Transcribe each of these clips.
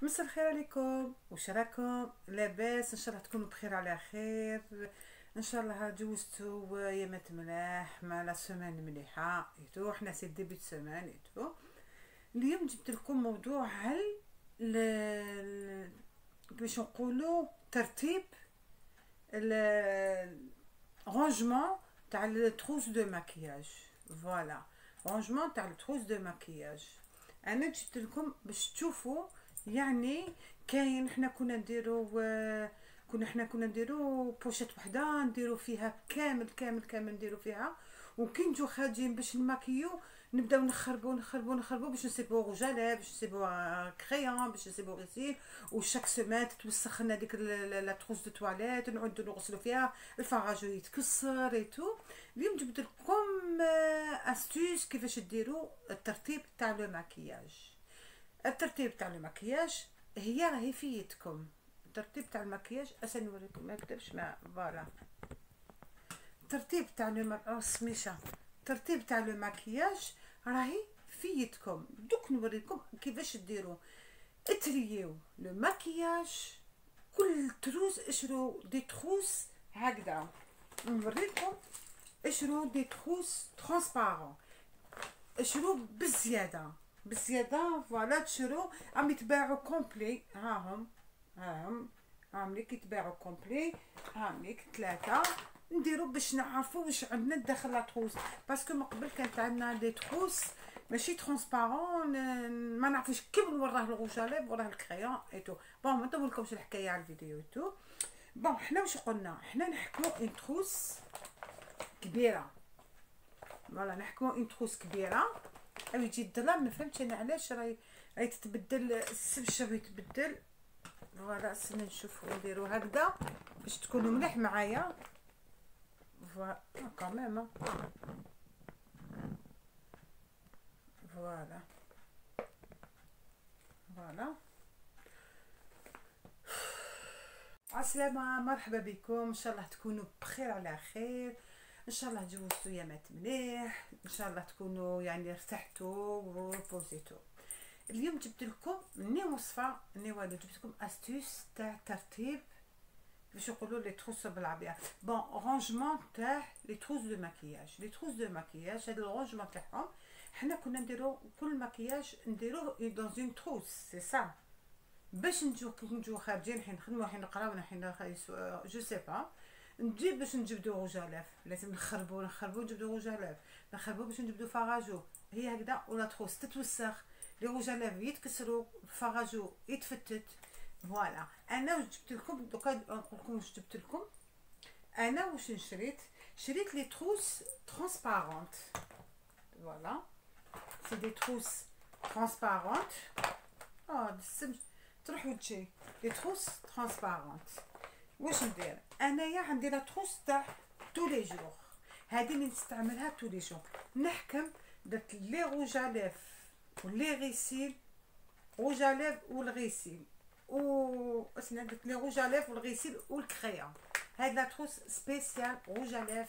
مساء الخير عليكم، واش راكم؟ لاباس؟ ان شاء الله تكونوا بخير على خير. ان شاء الله جوزتوا ايامات ملاح مع لا سيمين مليحه ايتو. حنا سي ديبي سيمين ايتو. اليوم جبت لكم موضوع هل باش نقولوا ترتيب رونجمون تاع التروس دو ماكياج. فوالا، رونجمون تاع التروس دو ماكياج. انا جبت لكم باش تشوفوا. يعني كاين حنا كنا نديرو بوشيت وحده نديرو فيها كامل كامل كامل نديرو فيها. وكي نجو خارجين باش نماكيو نبداو نخربو باش نسيبو غجاله، باش نسيبو كريون، باش نسيبو غسيل. وشاك سيمين توسخ لنا ديك لا تروس دو تواليت نعودو نغسلو فيها، الفراجو يتكسر ايتو. اليوم جبت لكم استوس كيفاش ديروا الترتيب تاع لو ماكياج. الترتيب تاع المكياج هي راهي في يدكم. الترتيب تاع المكياج نوريكم، ما كتبش ما فوالا. الترتيب تاع سميشه. الترتيب تاع المكياج راهي في يدكم. دوك نوريكم كيفاش ديروا. اتريو لو مكياج، كل تروس اشرو دي تروس هكذا. نوريكم اشرو دي تروس ترانسبارون، اشرو بزياده فوالا. تشرو عم يتباعوا كومبلي، هاهم ليك يتباعوا كومبلي. هاهم ليك ثلاثه. نديرو باش نعرفوا واش عندنا داخل لا تروس، باسكو من قبل كانت عندنا دي تروس ماشي ترونسبارون، ما نعرفوش كيف وراه الغوجاليب وراه الكريون ايتو. بون ما نطولكمش الحكايه على الفيديو ايتو. بون حنا واش قلنا؟ حنا نحكمو اون تروس كبيره. فوالا نحكمو اون تروس كبيره. او يجي الظلام، ما فهمتش انا علاش راهي تتبدل السبشه يتبدل. فوالا استنى نشوفو نديرو هكذا باش تكونوا مليح معايا. فوالا كاميم. فوالا فوالا. عسلامة، مرحبا بكم. ان شاء الله تكونوا بخير على خير. ان شاء الله جوزتوا يامات مليح. ان شاء الله تكونوا يعني ارتحتوا وبوزيتوا. اليوم جبت لكم ني وصفه ني والو، جبت لكم استوس تاع ترتيب باش يقولوا لي تروس بالعربيه. بون رونجمون تاع لي تروس دو ماكياج. لي تروس دو ماكياج هاد الرونجمون تاعهم حنا كنا نديرو كل ماكياج نديروه دون اون تروس، سي سا. باش نجو خارجين حين نخدمو حين نقراو حين جو سي با. نجيب باش نجبدو غوجالاف، لازم نخربو نجبدو غوجالاف، نخربو باش نجبدو فراجو. هي هكذا. ولا تروس تتوسخ، لي غوجالاف يتكسروا، فراجو يتفتت. فوالا. انا واش جبت لكم دوكا نقول لكم واش جبت لكم. انا واش شريت لي تروس ترانسبارونت. فوالا سي دي تروس ترانسبارونت. السم تروح وتجي. لي تروس ترانسبارونت. واش ندير انايا؟ عندي لا تروس تاع تو لي جور، هذه اللي نستعملها تو لي جور. نحكم درت لي روجالاف ولي غيسيل، روجالاف والغيسيل اسمها درت لي روجالاف والغيسيل والكريون. هاد لا تروس سبيسيال روجالاف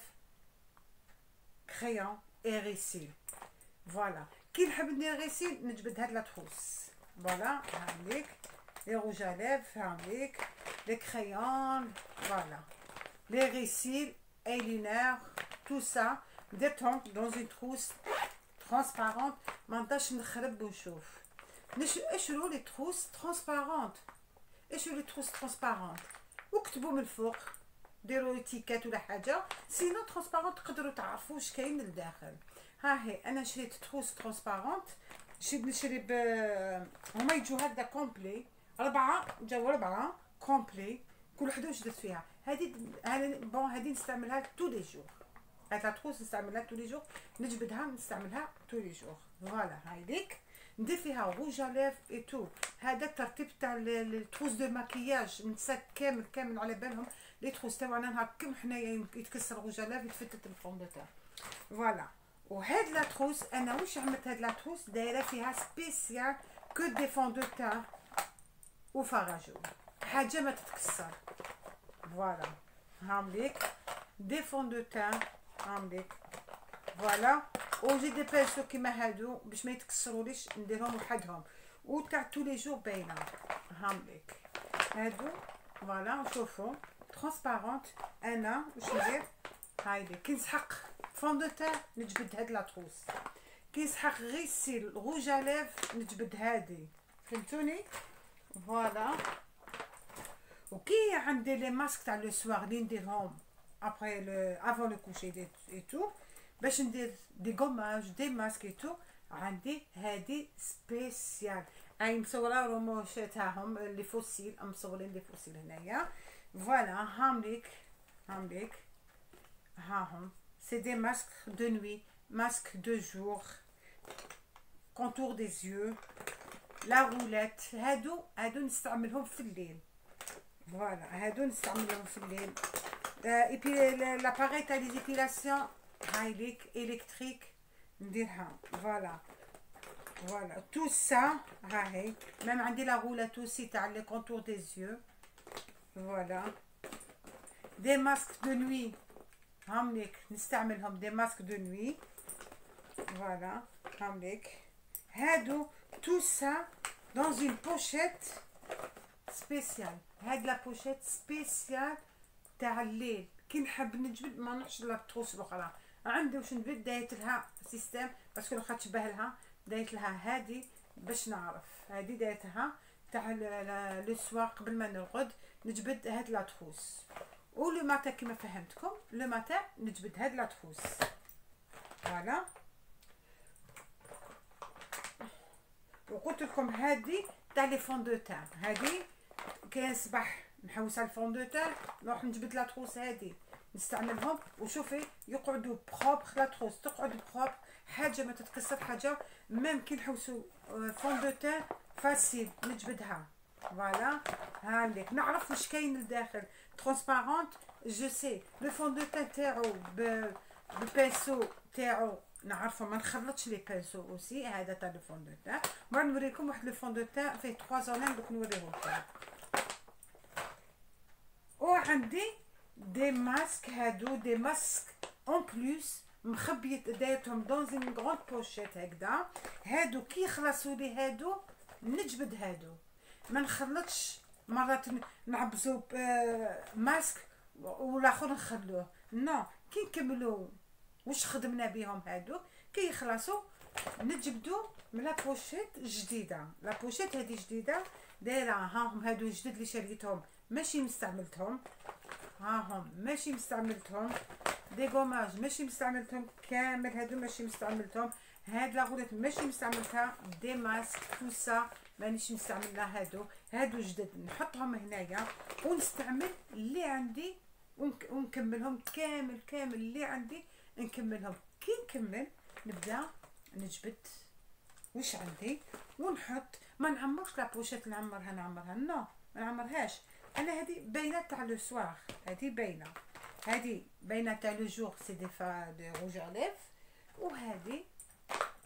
كريون اي غيسيل. فوالا كي نحب ندير غيسيل نجبد هاد لا تروس. فوالا هاوليك لي روجالاف، هاوليك لي كريون، فوالا لي غيسيل ايلينير، تو سا درتهم دون اون تروس ترانسبارونت. ما نقدرش نخرب ونشوف. اشرو لي تروس ترانسبارونت، اشرو لي تروس ترانسبارونت وكتبوا من الفوق، ديروا تيكات ولا حاجه. سينو ترانسبارونت تقدروا تعرفوا واش كاين لداخل. ها هي انا شريت تروس ترانسبارونت. نشري هما يجوا هكذا كومبلي، جاو 4 كومبلي. كل وحده واش درت فيها. هذه بون هذه نستعملها تو لي جور. هاد لا تروس نستعملها تو لي جور، نجبدها نستعملها تو لي جور. فوالا هايديك ندير فيها روج اليف اي تو. هذا الترتيب تاع التروس دو ماكياج. النساء كامل على بالهم لي تروس تاعنا هكا حنايا يتكسر روج اليف يتفتت الفون دو تاع. فوالا. وهاد لا تروس انا واش عملت؟ هاد لا تروس دايره فيها سبيسيال كو دي فون دو تاع وفراجو، حاجه ما تتكسر. فوالا هامليك دي فون دو تاع، هامليك فوالا. وجي دي بيرسو كيما هادو باش ما يتكسروليش نديرهم وحدهم. وتاع تو لي جور باينه. هامليك هادو فوالا شوفوا ترونسبارونت. انا واش ندير؟ هايدي كي نسحق فون دو تان نجبد هاد لاطروس، كي نسحق غيسيل روج اليف نجبد هادي، فهمتوني؟ فوالا. وكي عندي لي ماسك تاع لو سوار اللي نديرهم ابري لو افون لو كوشي اي تو، باش ندير دي غوماج دي ماسك اي تو، عندي هادي سبيسيال. اي مصوره رموش تاعهم لي فوسيل، مصورين لي فوسيل هنايا. فوالا هامليك هاهم سي دي ماسك دو نوي، ماسك دو جور، كونتور دي زيو، لا رولات. هادو نستعملهم في الليل. فوالا هادو نستعملهم في الليل. اي بي لاباري تاع لي زيبيلاسيون هايليك الكتريك نديرها. فوالا تو سا هاهي. ميم عندي لا رولات اوسي تاع لي كونتور دي زيو. فوالا دي ماسك دو نوي هامليك نستعملهم، دي ماسك دو نوي. فوالا هامليك هادو تو سا دون اون بوشيت سبيسيال. هاد لا بوشيت سبيسيال تاع الليل كي نحب نجبد ما نروحش للطروس الاخرى. عندي واش نجبد دايت لها سيستيم باسكو واخا تشبه لها دايت لها هادي باش نعرف. هادي دايتها تاع لو سوار قبل ما نرقد نجبد هاد لاطروس. و لو ماتا كيما فهمتكم لو ماتا نجبد هاد لاطروس. فوالا وقلت لكم هادي تاع لي فون دو تان. هادي كاين صباح نحوس على الفون دو تان نروح نجبد لاطروس هادي نستعملهم. وشوفي يقعدوا بروبر، لاطروس تقعد بروبر، حاجه ما تتكسر حاجه. ميم كي نحوسوا فون دو تان فاسيل نجبدها. فوالا هانديك نعرف واش كاين لداخل ترونسبارونت. جو سي لو فون دو تان تاعو بالبينسو تاعو نعرفو، ما نخلطش لي بينسو اوسي. هذا تاع لو فون دو تان. بعد نوريكم واحد لو فون دو تان فيه 3 زونين دوك نوريهولكم. وعندي دي ماسك، هادو دي ماسك اون بلوس مخبيه دايرتهم دون اون غروند بوشيت هكذا. هادو كي يخلصوا لي هادو نجبد هادو، ما نخلطش مرات نعبزو ماسك والاخر نخلوه. نو كي نكملوا واش خدمنا بهم هادو كي يخلصوا نجبدو من لا بوشيت جديده. لا بوشيت هذه جديده دايره. هاهم هادو جدد اللي شريتهم ماشي مستعملتهم. هاهم ماشي مستعملتهم. دي غوماج ماشي مستعملتهم كامل. هادو ماشي مستعملتهم. هاد لا غولات ماشي مستعملتها. دي ماسك تو سا مانيش مستعملها. هادو جدد نحطهم هنايا ونستعمل اللي عندي ونكملهم كامل اللي عندي نكملهم. كي نكمل نبدا نجبد واش عندي ونحط. ما نعمرش لابوشيت نعمرها نو ما نعمرهاش. انا هذه باينه تاع لو سوار، هذه باينه تاع لو جور سي دي فا دي روج اليف. وهذه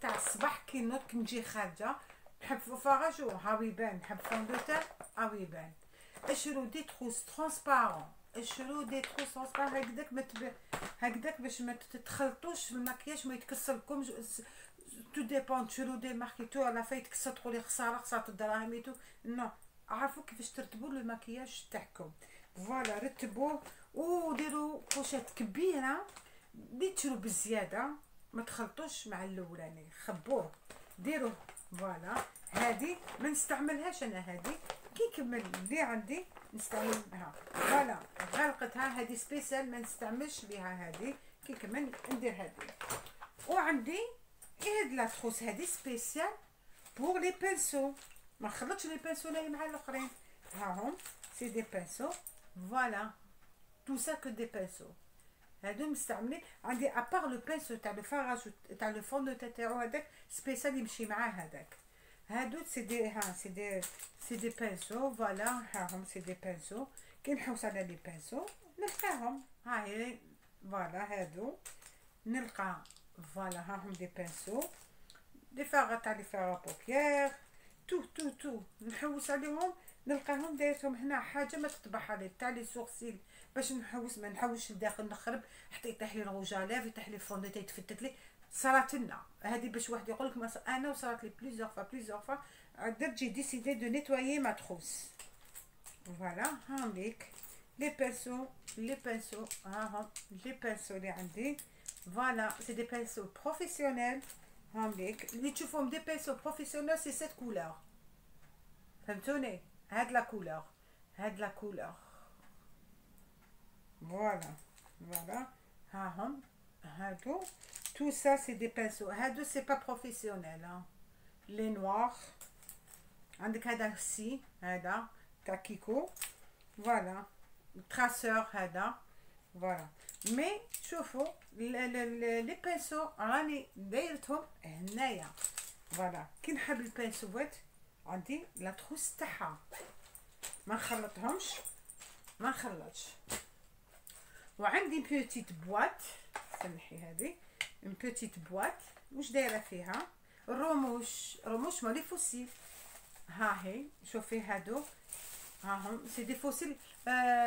تاع الصباح كي نوض كي نجي خارجه نحب فاراجو هاو يبان، نحب فون دو تان هاو يبان. اشرو دي تروس ترونسبارون، اشرو دي تروس ترونسبارون هكذاك باش ما تتخلطوش في المكياج ما يتكسر لكم. تو ديبون تشرو دي ماركيتو على فايت تكسر تقولي خساره الدراهم ايتو. نو عرفوا كيفاش ترتبوا المكياج تاعكم. فوالا رتبوه وديروا بوشيت كبيره اللي تشرو بزياده، ما تخلطوش مع الاولاني، خبوه ديروه. فوالا هذه ما نستعملهاش انا. هذه كي نكمل اللي عندي نستعملها. فوالا غلقتها هذه سبيسيال ما نستعملش بها. هذه كي نكمل ندير هذه. وعندي هاد لاطروس هذه سبيسيال بور لي بينسو. ما نخلطش لي بينسو لاي مع الاخرين. هاهم سي دي بينسو. فوالا تو سا كو دي بينسو. هادو مستعملين عندي ابار لو بينسو تاع لو فاراج تاع لو فون دو تاعو هذاك سبيسيال يمشي معاه هذاك. هادو سي دي بينسو. فوالا هاهم سي دي بينسو. كي نحوس على لي بينسو نلقاهم هاهي. فوالا هادو نلقى. فوالا هاهم دي بينسو دي فاغا تاع لي فاغا بوبيير تو نحوس عليهم نلقاهم دايرتهم هنا حاجه ما تطبح عليه تاع لي سورسيل باش نحوس ما نحوسش لداخل نخرب حتى يطيح لي الروجالاف يطيح لي فون يتفتت لي. صارت لنا هذه باش واحد يقول لك انا وصارت لي بليزيور فا j'ai décidé de nettoyer ma trousse. Voilà, avec les pinceaux, les pinceaux les عندي. Voilà, c'est des pinceaux professionnels. avec اللي تشوفهم des pinceaux professionnels, c'est cette couleur. فهمتوني؟ هاد la couleur. هاد la couleur. Voilà, voilà. هادو. Tout ça, c'est des pinceaux. هادو, c'est pas professionnel. Hein. Les noirs. عندك هذا aussi. هذا تاع كيكو. Voilà. Traceur هذا. Voilà. Mais شوفوا les pinceaux راني دايرتهم هنايا. Voilà. كي نحب البانسوات عندي لا تروس تاعها. ما نخلطهمش. ما نخلطش. وعندي بيتيت بواط. سمحي هذه. une petite boîte. واش دايره فيها؟ رموش مالي فوسيل. ها هي شوفي هادو. هاهم سي دي فوسيل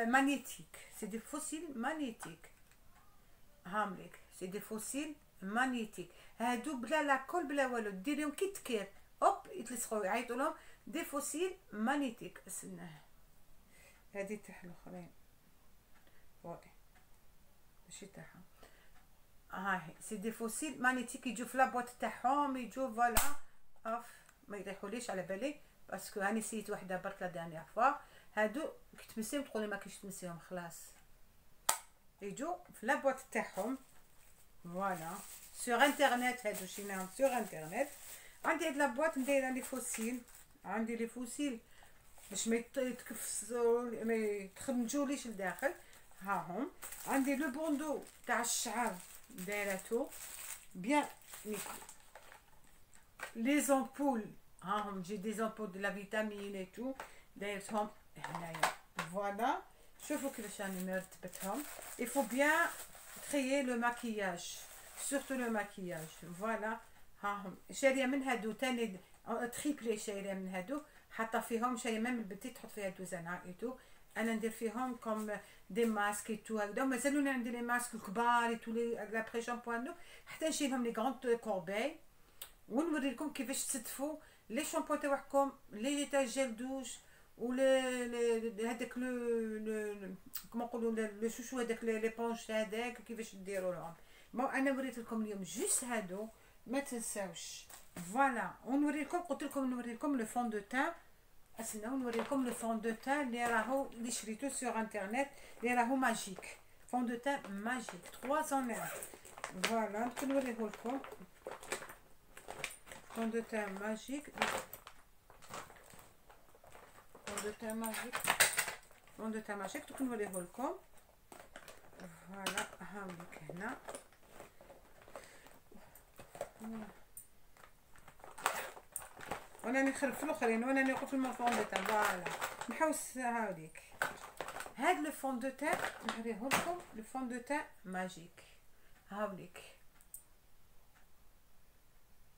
magnétiques. C'est des fossiles magnétiques. هامليك سي دي فوسيل magnétiques. هادو بلا لا كل بلا والو ديريهم كي تكير اوب يتلصقوا يعيطوا لهم دي فوسيل magnétiques. استناه هادي تاع الاخرين وي ماشي تاعها. هاهي سي دي فوسيل magnétiques يجوا في لابواط تاعهم يجوا فوالا اوف ما يطيحوليش على بالي باسكو هاني سيت وحده برك لا دانيير فوا. هادو كي تمسيهم تقولي ما كاينش تمسيهم خلاص يجوا في لابواط تاعهم. فوالا سور انترنت هادو شريناهم سور انترنت. عندي هاد لابواط نديرها لي فوسيل. عندي لي فوسيل باش ما يتكفسوا ما يتخمجوليش لداخل. هاهم عندي لو بوندو تاع الشعر دايراتو بيان نيكو. لي زامبول هاهم جي دي زامبول دو لا فيتامين اي تو دايرتهم هنايا. فوالا شوفوا كيفاش راني مرتبتهم. il faut bien trier le maquillage surtout le maquillage. فوالا هاهم شاريه من هادو تاني تريبلي شاريه من هادو حاطه فيهم شاريه من البنتي تحط فيها دوزانه ايتو. انا ندير فيهم كوم دي ماسك ايتو هكذا. مازالوني عندي لي ماسك الكبار ايتو لي لابري شامبوان حتى نشيلهم لي غروند كورباي ونوريلكم كيفاش تستفوا لي شامبو تاعكم لي تاع جيل دوش ولا هذاك لو كما نقولوا لو شوشو هذاك لي بونش هذاك كيفاش ديروا لهم. بون انا وريت لكم اليوم جوست هادو ما تنساوش. فوالا ونوريلكم قلت لكم نوريلكم لو فون دو تان. استناو نوريلكم لو فون دو تان اللي راهو اللي شريتو سور انترنت اللي راهو ماجيك. فون دو تان ماجيك 3 ان 1. فوالا نوريه لكم فون دو تان ماجيك. فون دو تان ماجيك. فون دو تان ماجيك دوك نوريه لكم. فوالا هاوليك هنا. وانا نخرب في الاخرين وانا نقول في الفون دو تان. فوالا نحوس هاوليك هاد لو فون دو تان نوريه لكم. لو فون دو تان ماجيك هاوليك.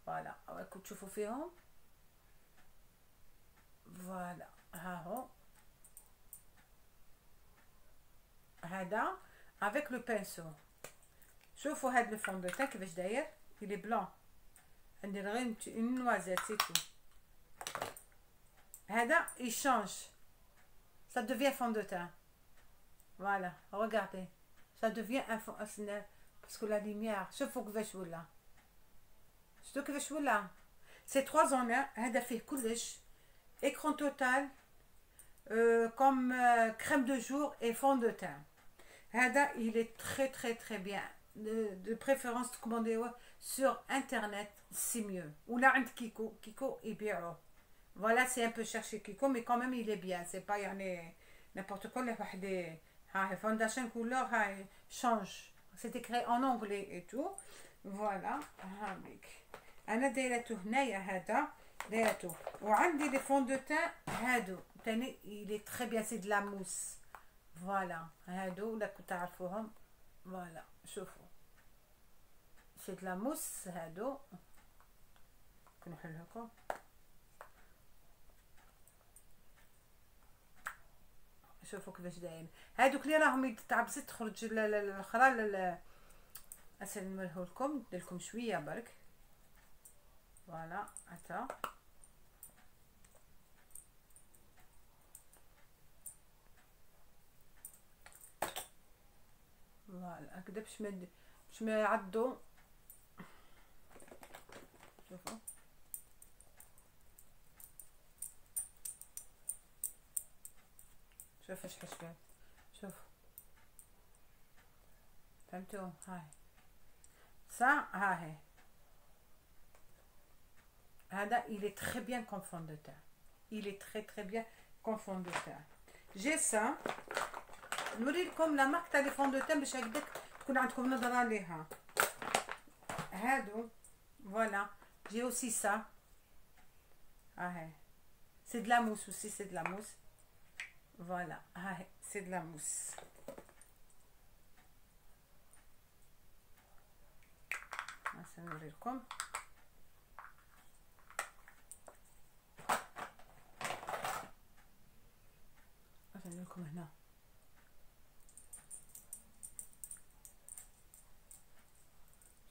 فوالا راكم تشوفوا فيهم. فوالا ها هو هذا avec le pinceau. شوفوا هاد لو فون دو تان كيفاش داير. il est blanc. ندير غير une noisette c'est tout. هذا il change. ça devient fond de teint. voilà regardez ça devient un fond parce que la lumière شوفوا كيفاش ولا. شفتوا كيفاش ولا. c'est 3 en 1. هذا فيه كلش écran total comme crème de jour et fond de teint. هذا il est très bien. de préférence commandez sur internet c'est mieux. ولا عند كيكو يبيعوه. voilà c'est un peu cher chez Kiko mais quand même il est bien. c'est pas يعني n'importe quoi. واحد ها fondation couleur ها change. c'est écrit en anglais et tout. voilà هاك انا دايرته هنايا. هذا دايرته. وعندي لي فون دو تان هادو تاني il est très bien. c'est de la mousse. voilà هادو ولا كنت تعرفوهم. voilà شوفوا c'est de la mousse. هادو كنحل لكم. شوفوا كيفاش دايرين هادوك اللي راهم تعبست تخرج الاخرى. اسنمره لكم ندير لكم شويه برك. فوالا حتى فوالا هكذا باش ما يعضو. شوفوا شوف اش حسبان. شوف فهمتوا؟ هاي ça هاهي هذا il est très bien comme fond de teint. Il est très bien comme fond de teint. J'ai ça. نوريلكم لا مارك تاع لي فون دو تان باش هكذاك تكون عندكم نظره ليها. هادو فوالا جي اوسي سا. هاهي سي دو لا موس اوسي سي دو لا موس. فوالا هاهي سي دو لا موس. نوريلكم نوريلكم هنا.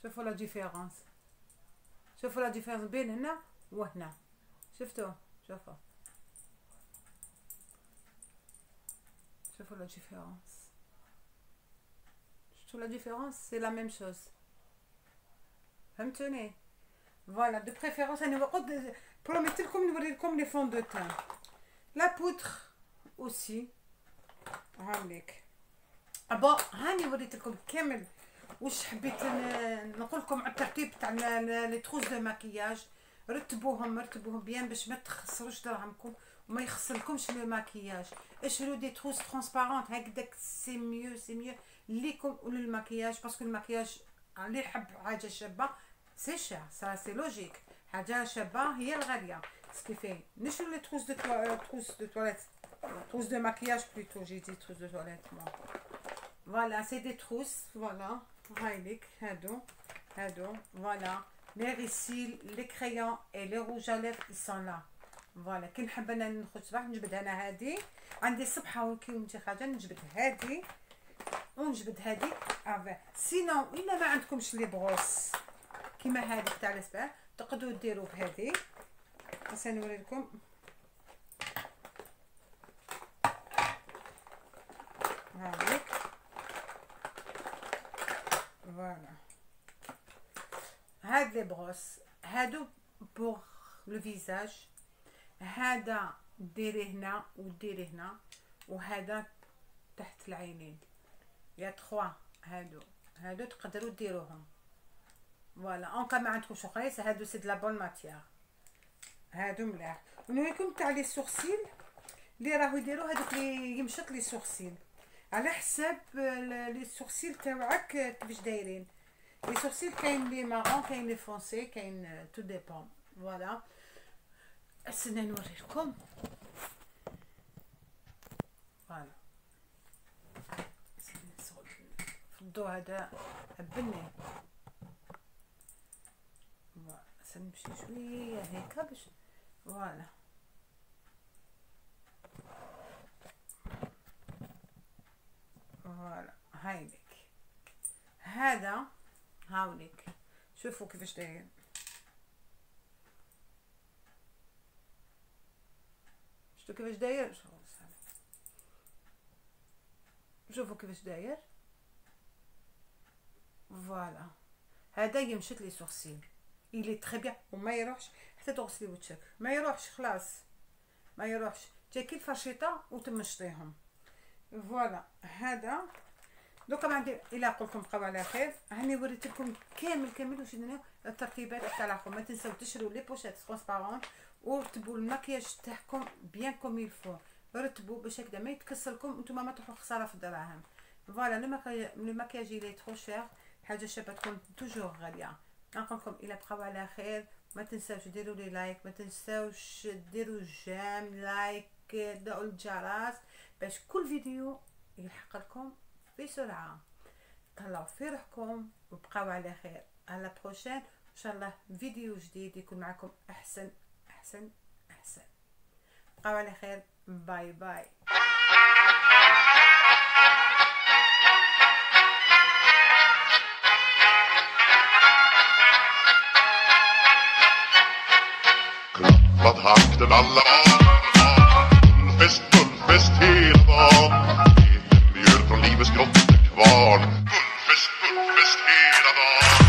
شوفوا لا ديفيرونس. شوفوا لا ديفيرونس بين هنا وهنا. شفتوا؟ شوفوا شوفوا لا ديفيرونس. شفتوا لا ديفيرونس؟ سي لا ميم شوز. فهمتوني؟ فوالا دو بريفيرونس انا وقت بروميت لكم نوريلكم لي فون دو تان. لا بودر اوسي هاوليك. ابا هاني وريت لكم كامل واش حبيت نقول لكم على الترتيب تاع لي تروس دو ماكياج. رتبوهم بيان باش ما تخسروش دراهمكم وما يخسرلكمش لو ماكياج. اشرو دي تروس ترونسبارونت هكذاك سي ميو ليكم وللماكياج باسكو الماكياج اللي يحب حاجه شابه سي شير سا سي لوجيك. حاجه شابه هي الغاليه سكيفي. نشرو لي تروس دو تواليت تروس دو ماكياج بلوتو. جي دي تروس دو تواليت فوالا سي دي تروس. فوالا هايليك هادو فوالا لي ريسيل لي كريون اي لي روج ا ليف ils sont là. فوالا كي نحب انا نخرج صباح نجبد انا هادي عندي صبحه وكي نمشي خارجه نجبد هادي ونجبد هادي افي. سينو الا ما عندكمش لي بروس كيما هادي تاع الصباح تقدروا ديروا بهادي. بس نوريلكم هاديك فوالا. هاد لي بروس هادو بوغ لو فيزاج. هذا ديريه هنا وديريه هنا وهذا تحت العينين. يا 3 هادو تقدروا ديروهم. فوالا اونكا ما عندكمش قياس هادو سي دلا بون ماتيير. هادو ملاح. ونوريكم تاع لي سورسيل اللي راهو يديروا هذوك لي يمشط لي سورسيل على حساب لي سورسيل تاعك كيفاش دايرين. لي سورسيل كاين لي مارون كاين لي فونسي كاين تو ديبون. فوالا استنى نوريكم. فوالا في الضو هذا هبني. فوالا سنمشي شويه هيك باش فوالا فوالا هايليك. هذا هاوليك شوفوا كيفاش داير. شفتوا كيفاش داير؟ شوفوا كيفاش داير. فوالا هذا يمشط لي سورسيل إلي تري بيان وما يروحش حتى تغسلي وجهك ما يروحش خلاص ما يروحش. تاكي الفرشيطه وتمشطيهم. فوالا هذا دوكا ما عندي الا قلتلكم بقاو على خير. هاني وريت لكم كامل واش درنا الترتيبات تاعكم. ما تنساو تشرو لي بوشيت ترونسبارونت ورتبوا المكياج تاعكم بيان كوم يلفو. رتبوا باش هكذا ما يتكسلكم نتوما ما تروحوا خساره في الدراهم. فوالا لو مكياج لي ترو شير حاجه شابه تكون توجور غاليه. نقولكم الى بقاو على خير. ما تنساوش ديروا لي لايك. ما تنساوش ديروا جيم لايك دعوا الجرس باش كل فيديو يلحق لكم بسرعه. طلعوا في روحكم وبقاو على خير. على بروشين ان شاء الله فيديو جديد يكون معكم احسن. بقاو على خير. باي باي. Klappat hakten alla Fullfest hela dagen. Mjöl från livets grottekvarn. bäst hela dagen.